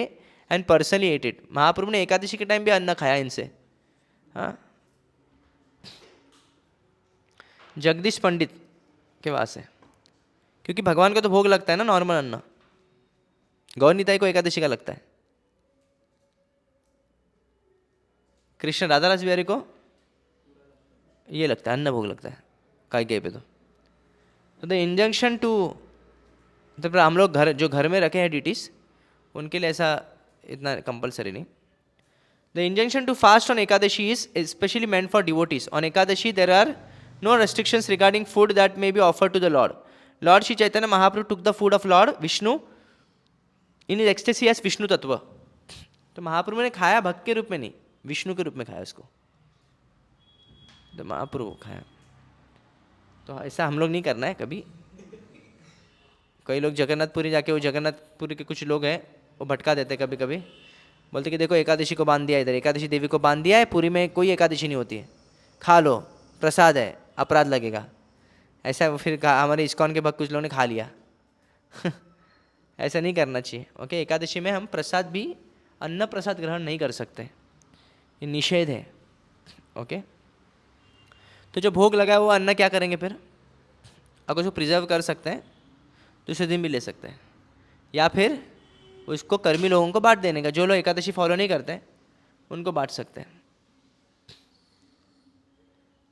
and personally ate it. Mahaprabhu ने एकादशी के टाइम भी अन्न खाया इनसे. हाँ, जगदीश पंडित के वास है, क्योंकि भगवान को तो भोग लगता है ना नॉर्मल अन्न. गौर निताई को एकादशी का लगता है, कृष्ण राधा रास बिहारी को ये लगता है, अन्न भोग लगता है काय के पे. तो द इंजंक्शन टू, तो हम लोग जो घर में रखे हैं डिटीज, उनके लिए ऐसा इतना कंपलसरी नहीं. The injunction to fast on Ekadashi is specially meant for devotees. On Ekadashi there are no restrictions regarding food that may be offered to the Lord. Lord Shri Chaitanya Mahaprabhu took the food of Lord Vishnu in his ecstasy as Vishnu तत्व. तो महाप्रभु ने खाया भक्त के रूप में नहीं, विष्णु के रूप में खाया उसको. तो महाप्रभु खाया. तो ऐसा हम लोग नहीं करना है कभी. कई लोग जगन्नाथपुरी जाके, वो जगन्नाथपुरी के कुछ लोग हैं, वो भटका देते कभी कभी, बोलते कि देखो एकादशी को बांध दिया, इधर एकादशी देवी को बांध दिया है, पूरी में कोई एकादशी नहीं होती है, खा लो, प्रसाद है, अपराध लगेगा. ऐसा फिर कहा, हमारे इस्कॉन के भक्त कुछ लोगों ने खा लिया. ऐसा नहीं करना चाहिए. ओके, एकादशी में हम प्रसाद भी, अन्न प्रसाद ग्रहण नहीं कर सकते, ये निषेध है. ओके, तो जो भोग लगा है वो अन्न क्या करेंगे फिर? अगर उसको प्रिजर्व कर सकते हैं दूसरे दिन भी ले सकते हैं, या फिर उसको कर्मी लोगों को बांट देने का. जो लोग एकादशी फॉलो नहीं करते हैं उनको बांट सकते हैं.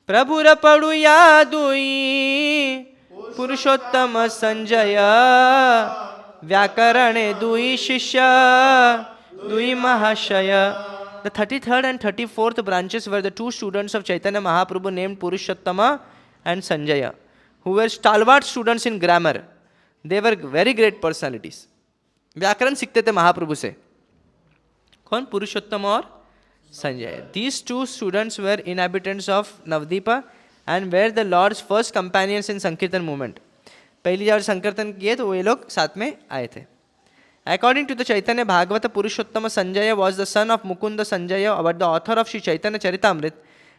प्रभुर पड़ु यादुई पुरुषोत्तम संजय व्याकरणे दुई शिष्य दुई महाशय. The 33rd and 34th branches were the two students of Chaitanya Mahaprabhu named Purushottama and Sanjaya, who were stalwart students in grammar. They were very great personalities. व्याकरण सीखते थे महाप्रभु से. कौन? पुरुषोत्तम और Sanjay. These two students were inhabitants of Navdeepa and were the Lord's first companions in Sankirtan movement. पहली जब संकीर्तन किए तो ये लोग साथ में आए थे. According to the Chaitanya Bhagavata, Purushottama Sanjaya was the son of Mukunda Sanjaya, but the author of Sri Chaitanya Charitamrit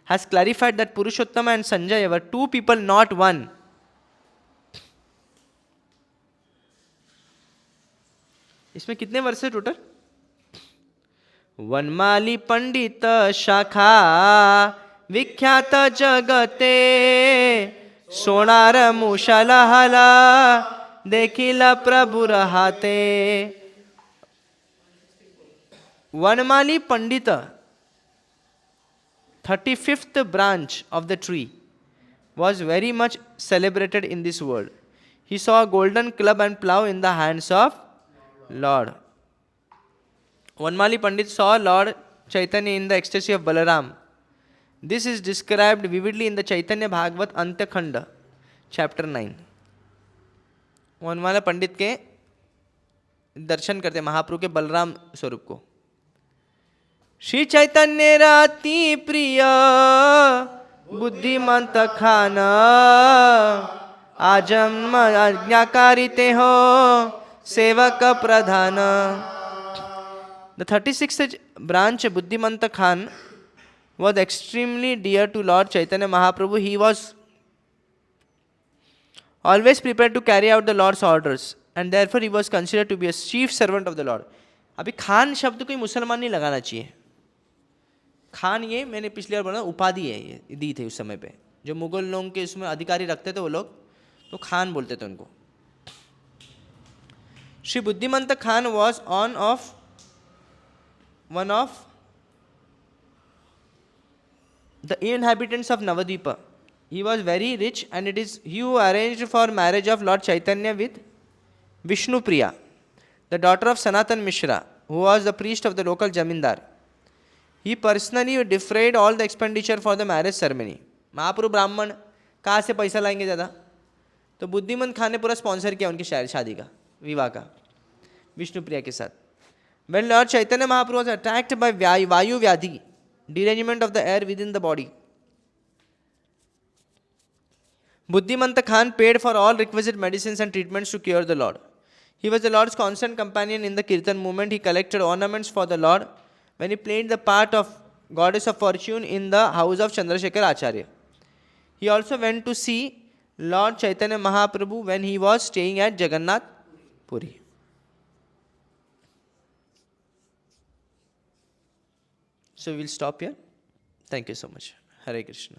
has clarified that Purushottama and Sanjaya were two people, not one. इसमें कितने वर्ष है total? वनमाली पंडित शाखा विख्यात जगते सोनार मुशल हला देखिला प्रभु रहाते. वनमाली पंडित, 35th branch of the tree, was very much celebrated in this world. He saw a golden club and plough in the hands of Lord. Vanmali Pandit saw Lord Chaitanya in the ecstasy of Balaram. This is described vividly in the Chaitanya Bhagavat Antyakhanda, chapter 9. वनमाला पंडित के दर्शन करते महाप्रभु के बलराम स्वरूप को. श्री चैतन्य राति प्रिय बुद्धिमंत खान आजन्म आज्ञाकारी ते हो सेवक प्रधान. The 36th branch Buddhimanta Khan was extremely dear to Lord Chaitanya Mahaprabhu. He was always prepared to carry out the Lord's orders and therefore he was considered to be a chief servant of the Lord. अभी खान शब्द कोई मुसलमान नहीं लगाना चाहिए. खान ये मैंने पिछली बार बोला उपाधि है, ये दी थी उस समय पे. जो मुगल लोगों के उसमें अधिकारी रखते थे वो लोग तो खान बोलते थे उनको. Shri Buddhimanta Khan was one of the inhabitants of Navadvipa. He was very rich and it is he who arranged for marriage of Lord Chaitanya with Vishnu Priya, the daughter of Sanatan Mishra, who was the priest of the local Jamindar. He personally defrayed all the expenditure for the marriage ceremony. महाप्रभु ब्राह्मण कहाँ से पैसा लाएंगे ज़्यादा, तो बुद्धिमंत खान ने पूरा sponsor किया उनकी शादी का, विवाह का विष्णु प्रिया के साथ. When Lord Chaitanya Mahaprabhu was attacked by Vayu Vyadhi, derangement of the air within the body, Buddhimanta Khan paid for all requisite medicines and treatments to cure the Lord. He was the Lord's constant companion in the Kirtan movement. He collected ornaments for the Lord when he played the part of Goddess of Fortune in the house of Chandrasekhar Acharya. He also went to see Lord Chaitanya Mahaprabhu when he was staying at Jagannath Puri. So we'll stop here. Thank you so much. Hare Krishna.